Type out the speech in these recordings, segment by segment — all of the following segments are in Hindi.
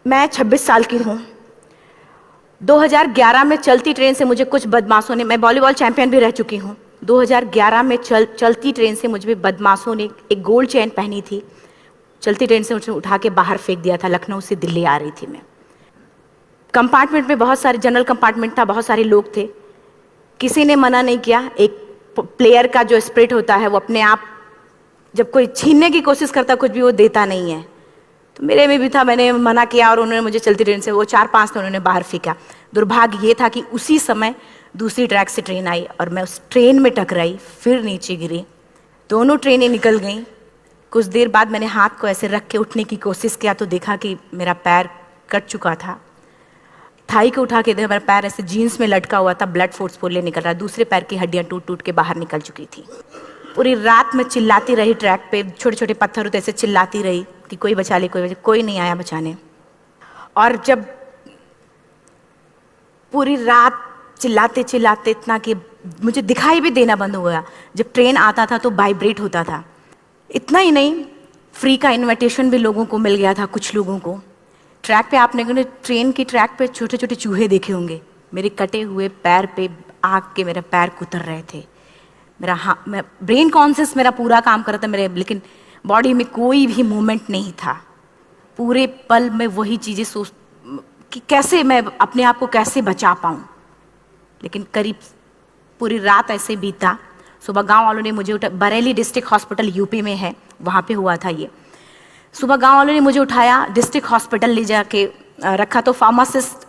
मैं 26 साल की हूँ। 2011 में चलती ट्रेन से मुझे कुछ बदमाशों ने, मैं वॉलीबॉल चैंपियन भी रह चुकी हूँ। 2011 में चलती ट्रेन से मुझे बदमाशों ने एक गोल्ड चेन पहनी थी, चलती ट्रेन से मुझे उठा के बाहर फेंक दिया था। लखनऊ से दिल्ली आ रही थी मैं। कंपार्टमेंट में बहुत सारे, जनरल कंपार्टमेंट था, बहुत सारे लोग थे। किसी ने मना नहीं किया। एक प्लेयर का जो स्पिरिट होता है वो अपने आप, जब कोई छीनने की कोशिश करता कुछ भी, वो देता नहीं है। तो मेरे में भी था, मैंने मना किया और उन्होंने मुझे चलती ट्रेन से, वो 4-5 थे, उन्होंने बाहर फेंका। दुर्भाग्य ये था कि उसी समय दूसरी ट्रैक से ट्रेन आई और मैं उस ट्रेन में टकराई, फिर नीचे गिरी। दोनों ट्रेनें निकल गईं। कुछ देर बाद मैंने हाथ को ऐसे रख के उठने की कोशिश किया तो देखा कि मेरा पैर कट चुका था। थाई को उठा के देखा, मेरा पैर ऐसे जीन्स में लटका हुआ था, ब्लड फोर्सफुली निकल रहा। दूसरे पैर की हड्डियां टूट टूट के बाहर निकल चुकी थी। पूरी रात मैं चिल्लाती रही ट्रैक पे, छोटे छोटे पत्थर होते ऐसे चिल्लाती रही कि कोई बचा ले, कोई नहीं आया बचाने। और जब पूरी रात चिल्लाते चिल्लाते इतना कि मुझे दिखाई भी देना बंद हो गया। जब ट्रेन आता था तो वाइब्रेट होता था। इतना ही नहीं, फ्री का इनविटेशन भी लोगों को मिल गया था, कुछ लोगों को। ट्रैक पे आपने ट्रेन की ट्रैक पे छोटे छोटे चूहे देखे होंगे, मेरे कटे हुए पैर पे आग के मेरे पैर कुतर रहे थे। मैं ब्रेन कॉन्शियस मेरा पूरा काम कर रहा था मेरे, लेकिन बॉडी में कोई भी मूवमेंट नहीं था। पूरे पल में वही चीज़ें सोच कि कैसे मैं अपने आप को कैसे बचा पाऊँ। लेकिन करीब पूरी रात ऐसे बीता। सुबह गांव वालों ने मुझे बरेली डिस्ट्रिक्ट हॉस्पिटल यूपी में है, वहाँ पे हुआ था ये। सुबह गांव वालों ने मुझे उठाया, डिस्ट्रिक्ट हॉस्पिटल ले जाके रखा। तो फार्मासिस्ट,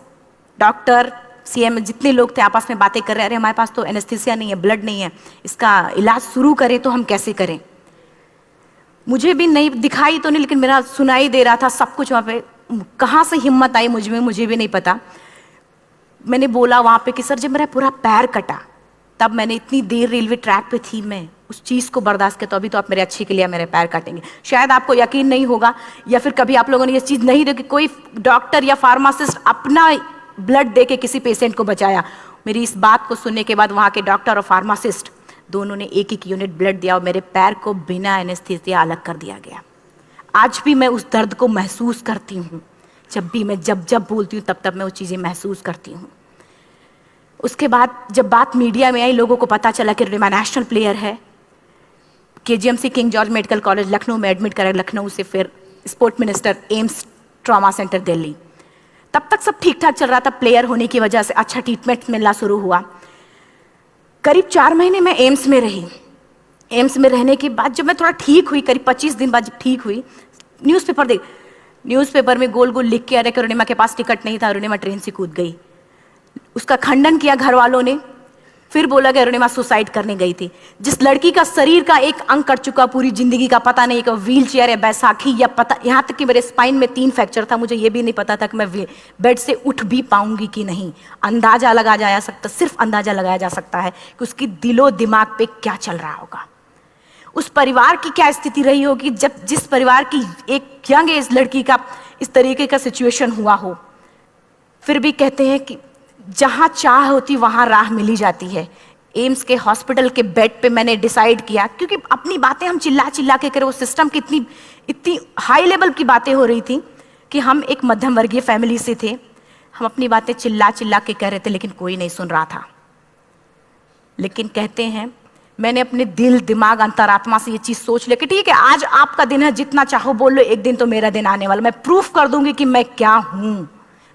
डॉक्टर, सीएम, जितने लोग थे आपस में बातें कर रहे, अरे हमारे पास तो एनेस्थीसिया नहीं है, ब्लड नहीं है, इसका इलाज शुरू करें तो हम कैसे करें। मुझे भी नहीं दिखाई तो नहीं, लेकिन मेरा सुनाई दे रहा था सब कुछ वहाँ पे। कहाँ से हिम्मत आई मुझ में, मुझे भी नहीं पता। मैंने बोला वहाँ पे कि सर जब मेरा पूरा पैर कटा, तब मैंने इतनी देर रेलवे ट्रैक पे थी, मैं उस चीज़ को बर्दाश्त किया, तो अभी तो आप मेरे अच्छे के लिए मेरे पैर काटेंगे। शायद आपको यकीन नहीं होगा, या फिर कभी आप लोगों ने ये चीज़ नहीं देखी, कोई डॉक्टर या फार्मासिस्ट अपना ब्लड दे के किसी पेशेंट को बचाया। मेरी इस बात को सुनने के बाद वहाँ के डॉक्टर और फार्मासिस्ट दोनों ने एक एक यूनिट ब्लड दिया और मेरे पैर को बिना एनेस्थीसिया अलग कर दिया गया। आज भी मैं उस दर्द को महसूस करती हूँ। जब भी मैं जब बोलती हूँ तब मैं वो चीज़ें महसूस करती हूँ। उसके बाद जब बात मीडिया में आई, लोगों को पता चला कि रिमा नेशनल प्लेयर है, KGMC king George medical college Lucknow में एडमिट करा, लखनऊ से फिर sport minister, AIIMS trauma centre Delhi. तब तक सब ठीक ठाक चल रहा था, प्लेयर होने की वजह से अच्छा ट्रीटमेंट मिलना शुरू हुआ। करीब 4 महीने मैं एम्स में रही। एम्स में रहने के बाद जब मैं थोड़ा ठीक हुई, करीब 25 दिन बाद जब ठीक हुई, न्यूज़पेपर में गोल गोल लिख के आ रहे कि अरुणिमा के पास टिकट नहीं था, अरुणिमा ट्रेन से कूद गई। उसका खंडन किया घर वालों ने। फिर बोला कि अरुणिमा सुसाइड करने गई थी। जिस लड़की का शरीर का एक अंग कट चुका, पूरी जिंदगी का पता नहीं कि व्हील चेयर है, बैसाखी, या पता, यहाँ तक कि मेरे स्पाइन में 3 फ्रैक्चर था, मुझे ये भी नहीं पता था कि मैं बेड से उठ भी पाऊंगी कि नहीं। अंदाजा लगाया जा सकता, सिर्फ अंदाजा लगाया जा सकता है कि उसकी दिलो दिमाग पे क्या चल रहा होगा, उस परिवार की क्या स्थिति रही होगी जब जिस परिवार की एक यंग एज लड़की का इस तरीके का सिचुएशन हुआ हो। फिर भी कहते हैं कि जहाँ चाह होती वहाँ राह मिली जाती है। एम्स के हॉस्पिटल के बेड पे मैंने डिसाइड किया, क्योंकि अपनी बातें हम चिल्ला चिल्ला के करें, वो सिस्टम की इतनी हाई लेवल की बातें हो रही थी कि हम एक मध्यम वर्गीय फैमिली से थे, हम अपनी बातें चिल्ला चिल्ला के कह रहे थे, लेकिन कोई नहीं सुन रहा था। लेकिन कहते हैं मैंने अपने दिल, दिमाग, अंतरात्मा से ये चीज़ सोच लिया कि ठीक है, आज आपका दिन है, जितना चाहो बोल लो, एक दिन तो मेरा दिन आने वाला, मैं प्रूफ कर दूंगी कि मैं क्या हूँ,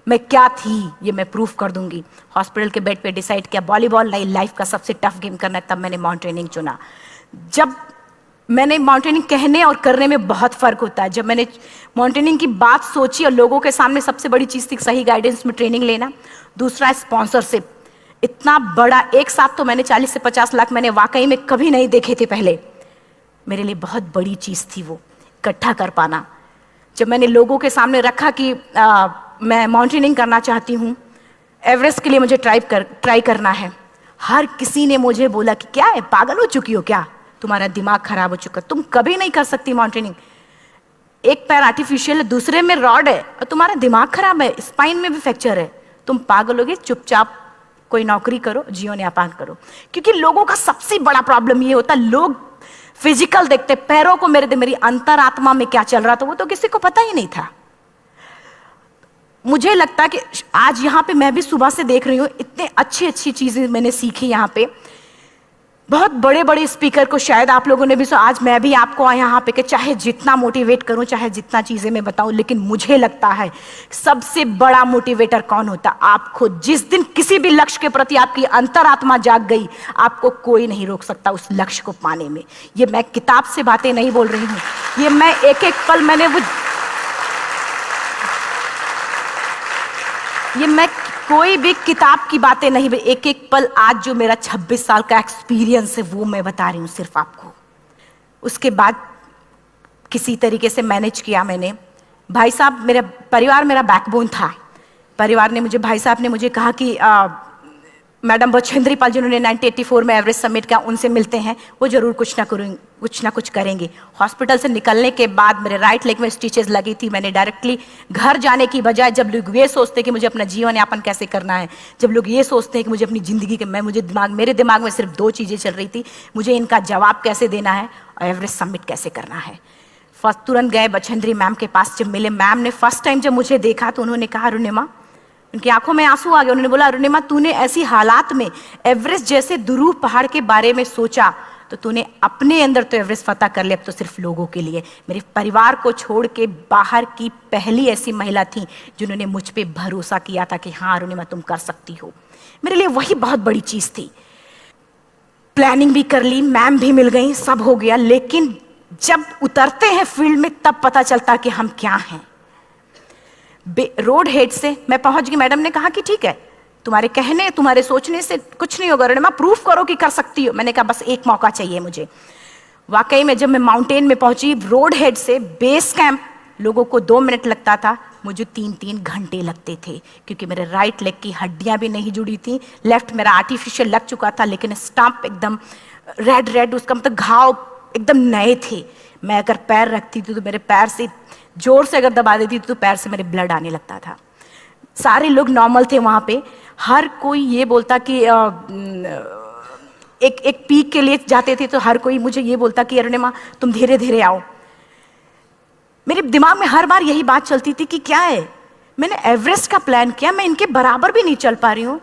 मैं क्या थी, ये मैं प्रूफ कर दूंगी। हॉस्पिटल के बेड पे डिसाइड किया वॉलीबॉल नहीं, लाइफ का सबसे टफ गेम करना है, तब मैंने माउंटेनिंग चुना। जब मैंने माउंटेनिंग कहने और करने में बहुत फ़र्क होता है। जब मैंने माउंटेनिंग की बात सोची और लोगों के सामने, सबसे बड़ी चीज़ थी सही गाइडेंस में ट्रेनिंग लेना, दूसरा स्पॉन्सरशिप। इतना बड़ा एक साथ तो मैंने 40 से 50 लाख मैंने वाकई में कभी नहीं देखे थे पहले। मेरे लिए बहुत बड़ी चीज़ थी वो इकट्ठा कर पाना। जब मैंने लोगों के सामने रखा कि मैं माउंटेनिंग करना चाहती हूँ, एवरेस्ट के लिए मुझे ट्राई करना है, हर किसी ने मुझे बोला कि क्या है, पागल हो चुकी हो क्या, तुम्हारा दिमाग खराब हो चुका, तुम कभी नहीं कर सकती माउंटेनिंग। एक पैर आर्टिफिशियल है, दूसरे में रॉड है, और तुम्हारा दिमाग खराब है, स्पाइन में भी फ्रैक्चर है, तुम पागल होगे, चुपचाप कोई नौकरी करो, जीवन यापन करो। क्योंकि लोगों का सबसे बड़ा प्रॉब्लम ये होता है, लोग फिजिकल देखते, पैरों को मेरी अंतरात्मा में क्या चल रहा था वो तो किसी को पता ही नहीं था। मुझे लगता है कि आज यहाँ पे मैं भी सुबह से देख रही हूँ, इतने अच्छी अच्छी चीज़ें मैंने सीखी यहाँ पे। बहुत बड़े बड़े स्पीकर को शायद आप लोगों ने भी सुना, आज मैं भी आपको यहाँ पे कि चाहे जितना मोटिवेट करूँ, चाहे जितना चीज़ें मैं बताऊँ, लेकिन मुझे लगता है सबसे बड़ा मोटिवेटर कौन होता? आप खुद। जिस दिन किसी भी लक्ष्य के प्रति आपकी अंतरात्मा जाग गई, आपको कोई नहीं रोक सकता उस लक्ष्य को पाने में। ये मैं किताब से बातें नहीं बोल रही हूँ, ये मैं एक एक पल मैंने ये मैं कोई भी किताब की बातें नहीं, एक एक पल आज जो मेरा 26 साल का एक्सपीरियंस है वो मैं बता रही हूँ सिर्फ आपको। उसके बाद किसी तरीके से मैनेज किया मैंने। भाई साहब, मेरा परिवार मेरा बैकबोन था। परिवार ने मुझे, भाई साहब ने मुझे कहा कि मैडम बछेंद्री पाल जिन्होंने 1984 में एवरेस्ट समिट किया, उनसे मिलते हैं, वो जरूर कुछ ना कुछ करेंगे। हॉस्पिटल से निकलने के बाद मेरे राइट लेग में स्टिचेस लगी थी। मैंने डायरेक्टली घर जाने की बजाय, जब लोग ये सोचते हैं कि मुझे अपना जीवन यापन कैसे करना है, जब लोग ये सोचते हैं कि मुझे अपनी ज़िंदगी के, मेरे दिमाग में सिर्फ 2 चीज़ें चल रही थी, मुझे इनका जवाब कैसे देना है और एवरेस्ट समिट कैसे करना है। फर्स्ट तुरंत गए बछेंद्री मैम के पास। जब मिले, मैम ने फर्स्ट टाइम जब मुझे देखा तो उन्होंने कहा, अरुणिमा, उनकी आंखों में आंसू आ गए। उन्होंने बोला, अरुणिमा, तूने ऐसी हालात में एवरेस्ट जैसे दुरूह पहाड़ के बारे में सोचा तो तूने अपने अंदर तो एवरेस्ट फतह कर लिया, अब तो सिर्फ लोगों के लिए। मेरे परिवार को छोड़ के बाहर की पहली ऐसी महिला थी जिन्होंने मुझ पे भरोसा किया था कि हाँ अरुणिमा, तुम कर सकती हो। मेरे लिए वही बहुत बड़ी चीज थी। प्लानिंग भी कर ली, मैम भी मिल गई, सब हो गया। लेकिन जब उतरते हैं फील्ड में तब पता चलता कि हम क्या हैं। रोड हेड से मैं पहुंच गई। मैडम ने कहा कि ठीक है, तुम्हारे कहने, तुम्हारे सोचने से कुछ नहीं होगा, अरुणिमा प्रूफ करो कि कर सकती हो। मैंने कहा बस एक मौका चाहिए मुझे। वाकई में जब मैं माउंटेन में पहुंची, रोड हेड से बेस कैंप लोगों को 2 मिनट लगता था, मुझे 3-3 घंटे लगते थे, क्योंकि मेरे राइट लेग की हड्डियां भी नहीं जुड़ी थी। लेफ्ट मेरा आर्टिफिशियल लग चुका था, लेकिन स्टंप एकदम रेड, उसका मतलब घाव एकदम नए थे। मैं अगर पैर रखती थी तो मेरे पैर से जोर से अगर दबा देती थी तो पैर से मेरे ब्लड आने लगता था। सारे लोग नॉर्मल थे वहां पे। हर कोई ये बोलता कि एक पीक के लिए जाते थे तो हर कोई मुझे ये बोलता कि अरुणिमा तुम धीरे धीरे आओ। मेरे दिमाग में हर बार यही बात चलती थी कि क्या है, मैंने एवरेस्ट का प्लान किया, मैं इनके बराबर भी नहीं चल पा रही हूँ।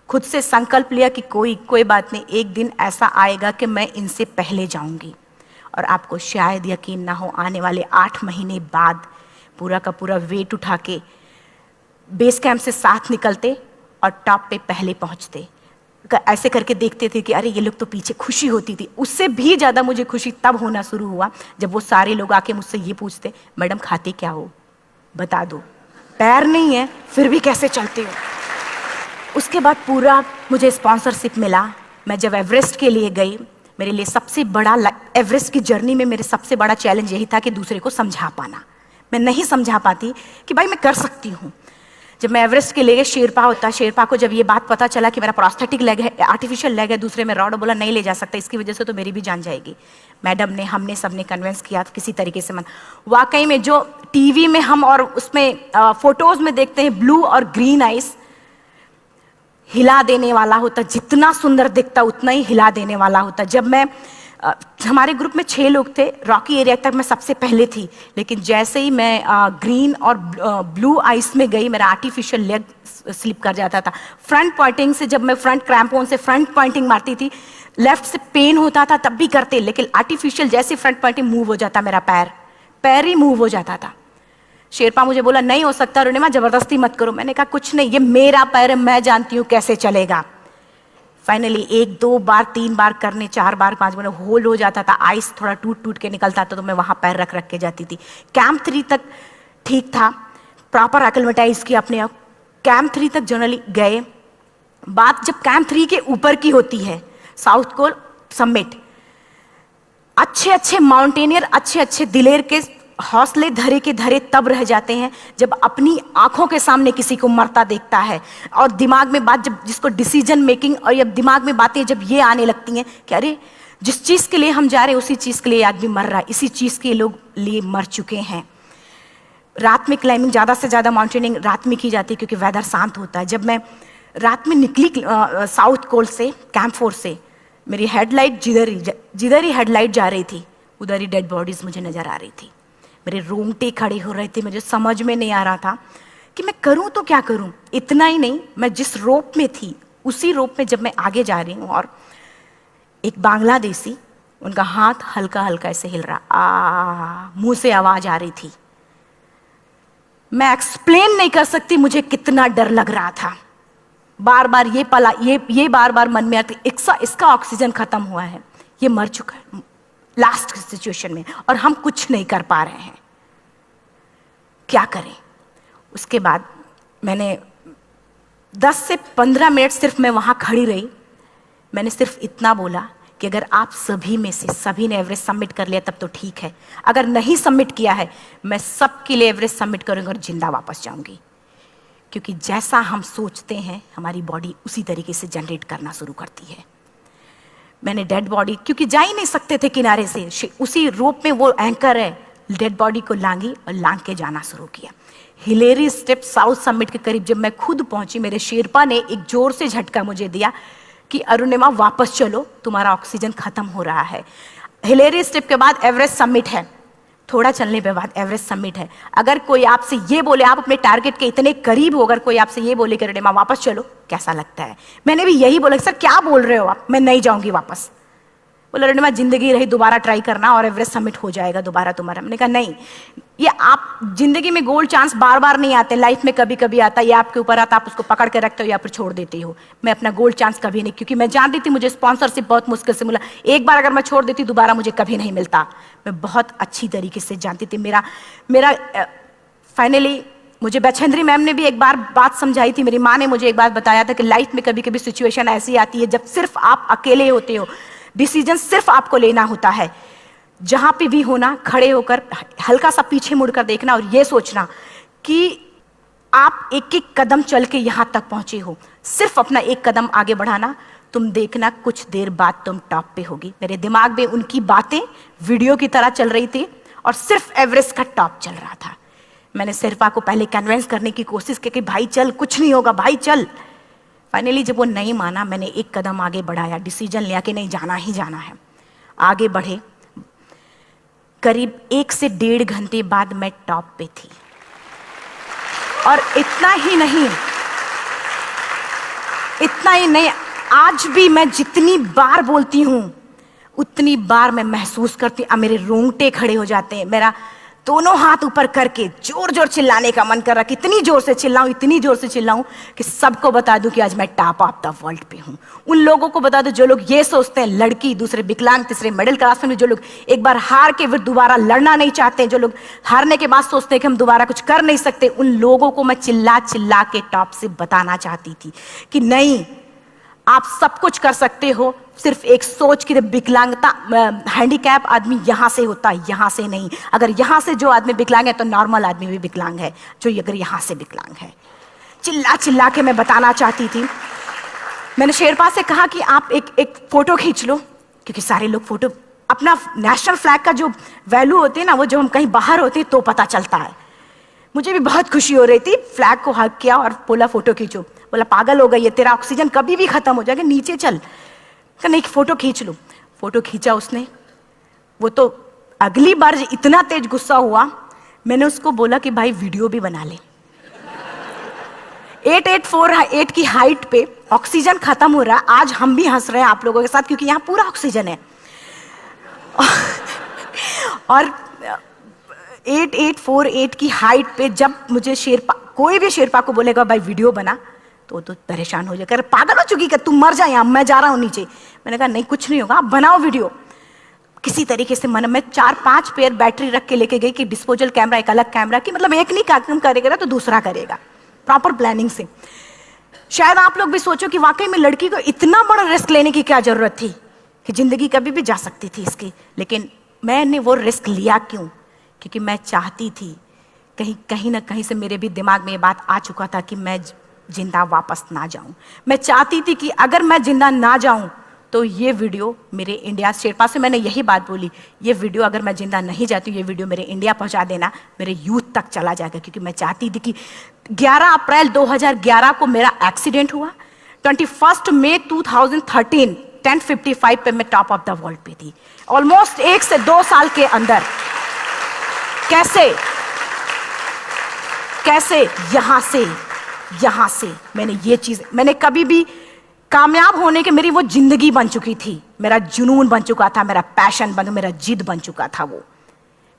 खुद से संकल्प लिया कि कोई बात नहीं, एक दिन ऐसा आएगा कि मैं इनसे पहले जाऊंगी। और आपको शायद यकीन ना हो, आने वाले 8 महीने बाद पूरा का पूरा वेट उठा के बेस कैंप से साथ निकलते और टॉप पे पहले पहुंचते। ऐसे करके देखते थे कि अरे ये लोग तो पीछे। खुशी होती थी। उससे भी ज़्यादा मुझे खुशी तब होना शुरू हुआ जब वो सारे लोग आके मुझसे ये पूछते, मैडम खाते क्या हो, बता दो, पैर नहीं है फिर भी कैसे चलते हो। उसके बाद पूरा मुझे स्पॉन्सरशिप मिला। मैं जब एवरेस्ट के लिए गई, मेरे लिए सबसे बड़ा, एवरेस्ट की जर्नी में मेरे सबसे बड़ा चैलेंज यही था कि दूसरे को समझा पाना। मैं नहीं समझा पाती कि भाई मैं कर सकती हूँ। जब मैं एवरेस्ट के लिए, शेरपा होता, शेरपा को जब ये बात पता चला कि मेरा प्रोस्थेटिक लेग है, आर्टिफिशियल लेग है, दूसरे में रॉड, बोला नहीं ले जा सकता, इसकी वजह से तो मेरी भी जान जाएगी। मैडम ने, हमने सबने कन्विंस किया किसी तरीके से। मन वाकई में जो टीवी में हम और उसमें फोटोज में देखते हैं, ब्लू और ग्रीन आइस, हिला देने वाला होता। जितना सुंदर दिखता उतना ही हिला देने वाला होता। जब मैं हमारे ग्रुप में 6 लोग थे, रॉकी एरिया तक मैं सबसे पहले थी, लेकिन जैसे ही मैं ग्रीन और ब्लू आइस में गई, मेरा आर्टिफिशियल लेग स्लिप कर जाता था। फ्रंट पॉइंटिंग से, जब मैं फ्रंट क्रैम्पोन से फ्रंट पॉइंटिंग मारती थी, लेफ्ट से पेन होता था तब भी करते, लेकिन आर्टिफिशियल जैसे फ्रंट पॉइंटिंग मूव हो जाता, मेरा पैर ही मूव हो जाता था। शेरपा मुझे बोला नहीं हो सकता अरुणिमा, जबरदस्ती मत करो। मैंने कहा कुछ नहीं, ये मेरा पैर है, मैं जानती हूँ कैसे चलेगा। फाइनली 1, 2 बार, 3 बार करने, 4 बार, 5 बार होल हो जाता था। आइस थोड़ा टूट के निकलता था तो मैं वहां पैर रख के जाती थी। कैंप 3 तक ठीक था, प्रॉपर एक्लेमेटाइज किया अपने आप। कैंप 3 तक जनरली गए। बात जब कैंप 3 के ऊपर की होती है, साउथ कोल समिट, अच्छे माउंटेनियर, अच्छे दिलेर के हौसले धरे के धरे तब रह जाते हैं जब अपनी आंखों के सामने किसी को मरता देखता है, और दिमाग में बात, जब जिसको डिसीजन मेकिंग, और जब दिमाग में बातें जब ये आने लगती हैं कि अरे जिस चीज़ के लिए हम जा रहे हैं उसी चीज़ के लिए आदमी मर रहा है, इसी चीज़ के लोग लिए मर चुके हैं। रात में क्लाइंबिंग, ज़्यादा से ज़्यादा माउंटेनिंग रात में की जाती है क्योंकि वेदर शांत होता है। जब मैं रात में निकली साउथ कोल से, कैंप 4 से, मेरी हेडलाइट जिधर ही हेडलाइट जा रही थी उधर ही डेड बॉडीज मुझे नजर आ रही थी। मेरे रोंगटे खड़े हो रहे थे, मुझे समझ में नहीं आ रहा था कि मैं करूं तो क्या करूं। इतना ही नहीं, मैं जिस रोप में थी उसी रोप में जब मैं आगे जा रही हूं और एक बांग्लादेशी, उनका हाथ हल्का हल्का ऐसे हिल रहा, मुंह से आवाज आ रही थी। मैं एक्सप्लेन नहीं कर सकती मुझे कितना डर लग रहा था। बार बार ये बार बार मन में आती, इसका ऑक्सीजन खत्म हुआ है, ये मर चुका है लास्ट सिचुएशन में, और हम कुछ नहीं कर पा रहे हैं, क्या करें। उसके बाद मैंने 10 से 15 मिनट सिर्फ मैं वहां खड़ी रही। मैंने सिर्फ इतना बोला कि अगर आप सभी में से सभी ने एवरेस्ट सबमिट कर लिया तब तो ठीक है, अगर नहीं सबमिट किया है मैं सबके लिए एवरेस्ट सबमिट करूंगी और जिंदा वापस जाऊंगी। क्योंकि जैसा हम सोचते हैं हमारी बॉडी उसी तरीके से जनरेट करना शुरू करती है। मैंने डेड बॉडी, क्योंकि जा ही नहीं सकते थे किनारे से, उसी रोप में वो एंकर है, डेड बॉडी को लांगी और लांग के जाना शुरू किया। हिलेरी स्टेप साउथ समिट के करीब जब मैं खुद पहुंची, मेरे शेरपा ने एक जोर से झटका मुझे दिया कि अरुणिमा वापस चलो, तुम्हारा ऑक्सीजन खत्म हो रहा है। हिलेरी स्टेप के बाद एवरेस्ट समिट है, थोड़ा चलने के बाद एवरेस्ट समिट है। अगर कोई आपसे ये बोले, आप अपने टारगेट के इतने करीब हो, अगर कोई आपसे ये बोले कि अरुणिमा वापस चलो, कैसा लगता है। मैंने भी यही बोला, सर क्या बोल रहे हो आप, मैं नहीं जाऊंगी वापस। बोला अरुणिमा जिंदगी रही दोबारा ट्राई करना और एवरेस्ट समिट हो जाएगा दोबारा तुम्हारा। मैंने कहा नहीं, ये आप जिंदगी में गोल्ड चांस बार बार नहीं आते, लाइफ में कभी कभी आता है, ये आपके ऊपर आता, आप उसको पकड़ के रखते हो या फिर छोड़ देते हो। मैं अपना गोल्ड चांस कभी नहीं, क्योंकि मैं जानती थी मुझे स्पॉन्सरशिप बहुत मुश्किल से मिला, एक बार अगर मैं छोड़ देती दोबारा मुझे कभी नहीं मिलता। मैं बहुत अच्छी तरीके से जानती थी। मेरा फाइनली मुझे बछेंद्री मैम ने भी एक बार बात समझाई थी, मेरी माँ ने मुझे एक बात बताया था कि लाइफ में कभी कभी सिचुएशन ऐसी आती है जब सिर्फ आप अकेले होते हो, डिसीजन सिर्फ आपको लेना होता है। जहां पे भी होना, खड़े होकर हल्का सा पीछे मुड़कर देखना और ये सोचना कि आप एक एक कदम चल के यहां तक पहुंचे हो, सिर्फ अपना एक कदम आगे बढ़ाना, तुम देखना कुछ देर बाद तुम टॉप पे होगी। मेरे दिमाग में उनकी बातें वीडियो की तरह चल रही थी और सिर्फ एवरेस्ट का टॉप चल रहा था। मैंने शेरपा को पहले कन्विंस करने की कोशिश की कि भाई चल, कुछ नहीं होगा भाई चल। फाइनली जब वो नहीं माना, मैंने एक कदम आगे बढ़ाया, डिसीजन लिया कि नहीं जाना ही जाना है। आगे बढ़े, करीब 1 से 1.5 घंटे बाद मैं टॉप पे थी। और इतना ही नहीं, आज भी मैं जितनी बार बोलती हूं उतनी बार मैं महसूस करती हूं, मेरे रोंगटे खड़े हो जाते हैं, मेरा दोनों हाथ ऊपर करके जोर जोर चिल्लाने का मन कर रहा, कितनी जोर से चिल्लाऊं कि सबको बता दूं कि आज मैं टॉप ऑफ द वर्ल्ड पे हूं। उन लोगों को बता दूं जो लोग ये सोचते हैं, लड़की, दूसरे विकलांग, तीसरे मिडिल क्लास में, जो लोग एक बार हार के फिर दोबारा लड़ना नहीं चाहते, जो लोग हारने के बाद सोचते हैं कि हम दोबारा कुछ कर नहीं सकते, उन लोगों को मैं चिल्ला चिल्ला के टॉप से बताना चाहती थी कि नहीं, आप सब कुछ कर सकते हो, सिर्फ एक सोच की विकलांगता, हैंडीकैप आदमी यहां से होता है, यहां से नहीं। अगर यहां से जो आदमी विकलांग है तो नॉर्मल आदमी भी विकलांग है, जो अगर यहां से विकलांग है। चिल्ला चिल्ला के मैं बताना चाहती थी। मैंने शेरपा से कहा कि आप एक फोटो खींच लो, क्योंकि सारे लोग फोटो, अपना नेशनल फ्लैग का जो वैल्यू होती है ना, वो जो हम कहीं बाहर होते हैं तो पता चलता है। मुझे भी बहुत खुशी हो रही थी, फ्लैग को हग किया और बोला फोटो खींचो। बोला पागल हो गई है, तेरा ऑक्सीजन कभी भी खत्म हो जाएगा, नीचे चल। नहीं, फोटो खींच लो। फोटो खींचा उसने। वो तो अगली बार इतना तेज गुस्सा हुआ, मैंने उसको बोला कि भाई वीडियो भी बना ले। 8848 की हाइट पे ऑक्सीजन खत्म हो रहा है, आज हम भी हंस रहे हैं आप लोगों के साथ क्योंकि यहाँ पूरा ऑक्सीजन है। और 8848 की हाइट पे जब मुझे शेरपा, कोई भी शेरपा को बोलेगा भाई वीडियो बना, तो परेशान हो जाएगा, पागल हो चुकी, कि तुम मर जाए, यहां मैं जा रहा हूं नीचे। मैंने कहा नहीं, कुछ नहीं होगा, आप बनाओ वीडियो। किसी तरीके से मन में 4-5 पेयर बैटरी रख के लेके गई कि डिस्पोजल कैमरा, एक अलग कैमरा, की मतलब एक नहीं काम करेगा तो दूसरा करेगा, प्रॉपर प्लानिंग से। शायद आप लोग भी सोचो कि वाकई में लड़की को इतना बड़ा रिस्क लेने की क्या जरूरत थी, कि जिंदगी कभी भी जा सकती थी इसकी। लेकिन मैंने वो रिस्क लिया क्यों? क्योंकि मैं चाहती थी, कहीं ना कहीं से मेरे भी दिमाग में ये बात आ चुका था कि मैं जिंदा वापस ना जाऊं। मैं चाहती थी कि अगर मैं जिंदा ना जाऊं तो ये वीडियो मेरे इंडिया, शेरपा से मैंने यही बात बोली, ये वीडियो अगर मैं जिंदा नहीं जाती, ये वीडियो मेरे इंडिया पहुंचा देना, मेरे यूथ तक चला जाएगा। क्योंकि मैं चाहती थी कि 11 अप्रैल 2011 को मेरा एक्सीडेंट हुआ, 21 मई 2013 10:55 पे मैं टॉप ऑफ द वर्ल्ड पे थी। ऑलमोस्ट 1 से 2 साल के अंदर कैसे कैसे? यहां से मैंने ये चीज, मैंने कभी भी कामयाब होने के, मेरी वो जिंदगी बन चुकी थी, मेरा जुनून बन चुका था, मेरा पैशन मेरा जिद बन चुका था। वो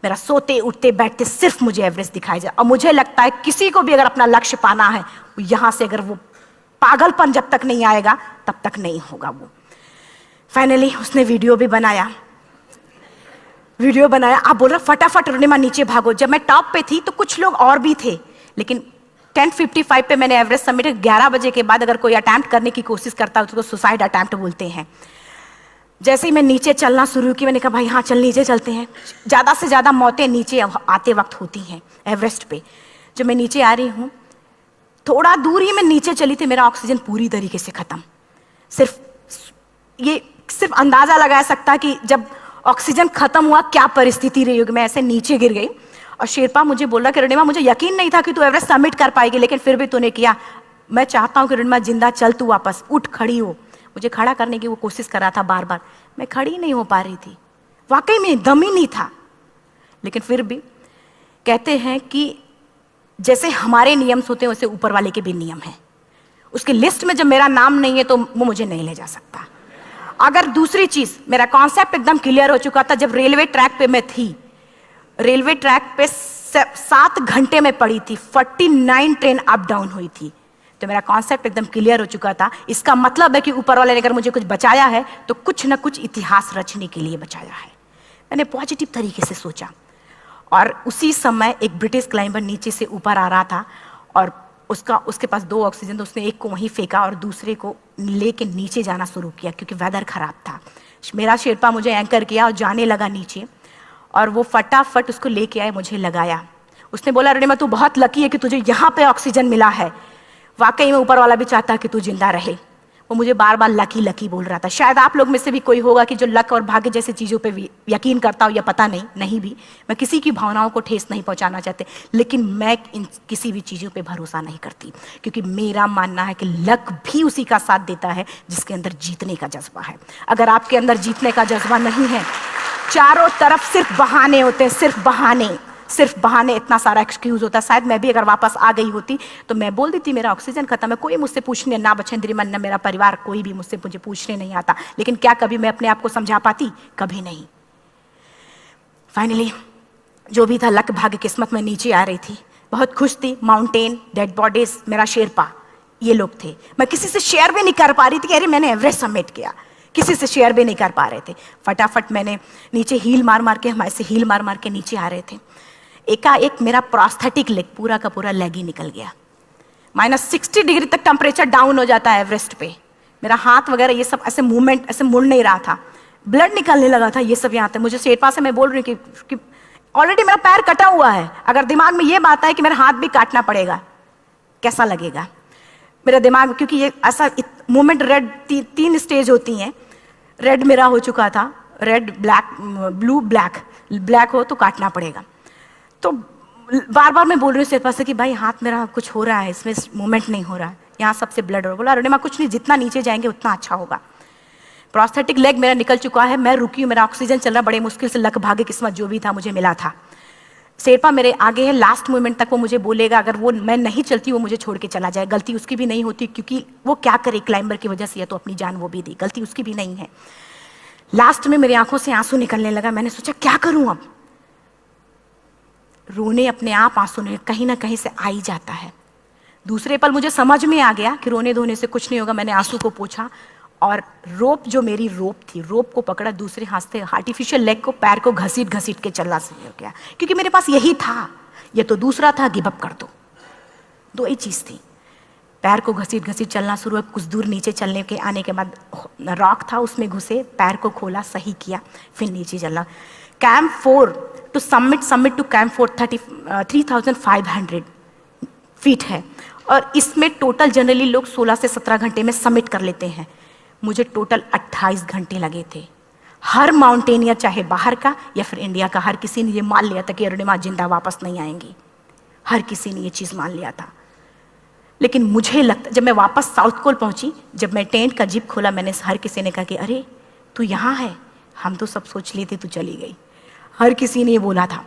मेरा सोते उठते बैठते सिर्फ मुझे एवरेस्ट दिखाई जाए। और मुझे लगता है किसी को भी अगर अपना लक्ष्य पाना है, यहां से अगर वो पागलपन जब तक नहीं आएगा तब तक नहीं होगा। वो फाइनली उसने वीडियो बनाया। आप बोल रहे फटाफट अरुणिमा नीचे भागो। जब मैं टॉप पे थी तो कुछ लोग और भी थे, लेकिन 10:55 पे मैंने एवरेस्ट समिट, 11 बजे के बाद अगर कोई अटैम्प्ट करने की कोशिश करता है उसको सुसाइड अटैम्प्ट बोलते हैं। जैसे ही मैं नीचे चलना शुरू की, मैंने कहा भाई हाँ चल नीचे चलते हैं। ज़्यादा से ज़्यादा मौतें नीचे आते वक्त होती हैं एवरेस्ट पे। जब मैं नीचे आ रही हूँ, थोड़ा दूर ही मैं नीचे चली थी, मेरा ऑक्सीजन पूरी तरीके से खत्म। सिर्फ अंदाजा लगाया सकता कि जब ऑक्सीजन खत्म हुआ क्या परिस्थिति रही होगी। मैं ऐसे नीचे गिर गई और शेरपा मुझे बोला कि अरुणिमा मुझे यकीन नहीं था कि तू एवरेस्ट समिट कर पाएगी, लेकिन फिर भी तूने किया। मैं चाहता हूँ कि अरुणिमा जिंदा चल, तू वापस उठ, खड़ी हो। मुझे खड़ा करने की वो कोशिश कर रहा था बार बार, मैं खड़ी नहीं हो पा रही थी, वाकई में दम ही नहीं था। लेकिन फिर भी कहते हैं कि जैसे हमारे नियम होते हैं वैसे ऊपर वाले के भी नियम हैं। उसकी लिस्ट में जब मेरा नाम नहीं है तो वो मुझे नहीं ले जा सकता। अगर दूसरी चीज, मेरा कॉन्सेप्ट एकदम क्लियर हो चुका था। जब रेलवे ट्रैक पे मैं थी, रेलवे ट्रैक पे 7 घंटे में पड़ी थी, 49 ट्रेन अप डाउन हुई थी, तो मेरा कॉन्सेप्ट एकदम क्लियर हो चुका था। इसका मतलब है कि ऊपर वाले ने अगर मुझे कुछ बचाया है तो कुछ ना कुछ इतिहास रचने के लिए बचाया है। मैंने पॉजिटिव तरीके से सोचा। और उसी समय एक ब्रिटिश क्लाइंबर नीचे से ऊपर आ रहा था और उसके पास 2 ऑक्सीजन, तो उसने एक को वहीं फेंका और दूसरे को लेके नीचे जाना शुरू किया क्योंकि वेदर खराब था। मेरा शेरपा मुझे एंकर किया और जाने लगा नीचे, और वो फटाफट उसको लेके आए, मुझे लगाया। उसने बोला अरुणिमा तू बहुत लकी है कि तुझे यहाँ पे ऑक्सीजन मिला है। वाकई में ऊपर वाला भी चाहता है कि तू जिंदा रहे। वो मुझे बार बार लकी लकी बोल रहा था। शायद आप लोग में से भी कोई होगा कि जो लक और भाग्य जैसी चीज़ों पे यकीन करता हो, या पता नहीं भी। मैं किसी की भावनाओं को ठेस नहीं पहुंचाना चाहते, लेकिन मैं इन किसी भी चीज़ों पे भरोसा नहीं करती, क्योंकि मेरा मानना है कि लक भी उसी का साथ देता है जिसके अंदर जीतने का जज्बा है। अगर आपके अंदर जीतने का जज्बा नहीं है, चारों तरफ सिर्फ बहाने होते हैं, सिर्फ बहाने, इतना सारा एक्सक्यूज होता है। शायद मैं भी अगर वापस आ गई होती तो मैं बोल देती मेरा ऑक्सीजन खत्म है, कोई मुझसे पूछने ना बचेंद्री मन, ना मेरा परिवार, कोई भी मुझे पूछने नहीं आता। लेकिन क्या कभी मैं अपने आप को समझा पाती? कभी नहीं। फाइनली जो भी था, लक भाग्य किस्मत में नीचे आ रही थी, बहुत खुश थी। माउंटेन, डेड बॉडीज, मेरा शेरपा, ये लोग थे। मैं किसी से शेयर भी नहीं कर पा रही थी कि अरे मैंने एवरेस्ट समिट किया, किसी से शेयर भी नहीं कर पा रहे थे। फटाफट मैंने नीचे हील मार के, हमारे से हील मार के नीचे आ रहे थे। एकाएक मेरा प्रोस्थेटिक लेग, पूरा का पूरा लेग ही निकल गया। -60 डिग्री तक टेम्परेचर डाउन हो जाता है एवरेस्ट पे। मेरा हाथ वगैरह ये सब ऐसे मूवमेंट, ऐसे मुड़ नहीं रहा था, ब्लड निकलने लगा था, ये सब यहाँ था। मुझे शेरपा से मैं बोल रही हूँ कि ऑलरेडी मेरा पैर कटा हुआ है, अगर दिमाग में ये बात है कि मेरा हाथ भी काटना पड़ेगा, कैसा लगेगा मेरा दिमाग। क्योंकि ये ऐसा मूवमेंट, रेड 3 स्टेज होती हैं। रेड मेरा हो चुका था, रेड, ब्लैक, ब्लू, ब्लैक हो तो काटना पड़ेगा। तो बार बार मैं बोल रही हूँ शेरपा से कि भाई हाथ मेरा कुछ हो रहा है, इसमें मूवमेंट नहीं हो रहा है, यहाँ सबसे ब्लड हो रहा है। बोला अरुणिमा कुछ नहीं, जितना नीचे जाएंगे उतना अच्छा होगा। प्रोस्थेटिक लेग मेरा निकल चुका है, मैं रुकी हूँ, मेरा ऑक्सीजन चल रहा, बड़े मुश्किल से लक भाग्य किस्मत जो भी था मुझे मिला था। शेरपा मेरे आगे है, लास्ट मोमेंट तक वो मुझे बोलेगा, अगर वो मैं नहीं चलती वो मुझे छोड़ के चला जाए। गलती उसकी भी नहीं होती, क्योंकि वो क्या करे, क्लाइंबर की वजह से या तो अपनी जान वो भी दी, गलती उसकी भी नहीं है। लास्ट में मेरी आंखों से आंसू निकलने लगा। मैंने सोचा क्या करूं अब, रोने अपने आप आंसू कहीं ना कहीं से आ ही जाता है। दूसरे पल मुझे समझ में आ गया कि रोने धोने से कुछ नहीं होगा। मैंने आंसू को पोंछा और रोप, जो मेरी रोप थी, रोप को पकड़ा, दूसरे हाथ से आर्टिफिशियल लेग को, पैर को घसीट के चलना शुरू हो गया, क्योंकि मेरे पास यही था। ये तो दूसरा था, गिव अप कर दो, 2 ही चीज़ थी। पैर को घसीट चलना शुरू हुआ। कुछ दूर नीचे चलने के आने के बाद रॉक था, उसमें घुसे, पैर को खोला, सही किया, फिर नीचे चलना। Camp 4 to summit to camp 4 3500 feet है, और इसमें टोटल जनरली लोग 16 से 17 घंटे में समिट कर लेते हैं। मुझे टोटल 28 घंटे लगे थे। हर माउंटेनियर, चाहे बाहर का या फिर इंडिया का, हर किसी ने ये मान लिया था कि अरुणिमा जिंदा वापस नहीं आएंगी। हर किसी ने ये चीज़ मान लिया था। लेकिन मुझे लगता, जब मैं वापस साउथ कोल पहुंची, जब मैं टेंट का जिप खोला, मैंने हर किसी ने कहा कि अरे तू यहाँ है, हम तो सब सोच लिए थे तू चली गई। हर किसी ने ये बोला था।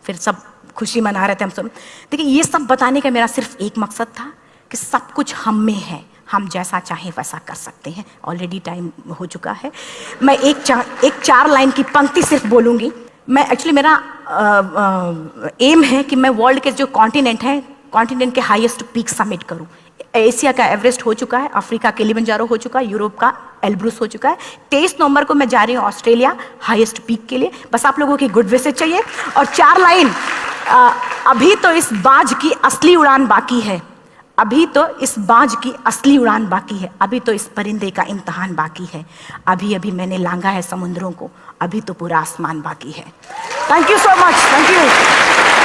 फिर सब खुशी मना रहे थे हम सब। देखिए ये सब बताने का मेरा सिर्फ एक मकसद था कि सब कुछ हम में है, हम जैसा चाहें वैसा कर सकते हैं। ऑलरेडी टाइम हो चुका है। मैं एक चार लाइन की पंक्ति सिर्फ बोलूँगी। मैं एक्चुअली मेरा एम है कि मैं वर्ल्ड के जो कॉन्टिनेंट हैं, कॉन्टिनेंट के हाईएस्ट पीक समिट करूं। एशिया का एवरेस्ट हो चुका है, अफ्रीका किलिमंजारो हो चुका है, यूरोप का एल्ब्रुस हो चुका है। 23 नवंबर को मैं जा रही हूँ ऑस्ट्रेलिया हाईएस्ट पीक के लिए। बस आप लोगों की गुड विशेस चाहिए। और 4 लाइन, अभी तो इस बाज की असली उड़ान बाकी है, अभी तो इस बाज की असली उड़ान बाकी है, अभी तो इस परिंदे का इम्तहान बाकी है, अभी अभी मैंने लांघा है समुद्रों को, अभी तो पूरा आसमान बाकी है। Thank you so much, thank you.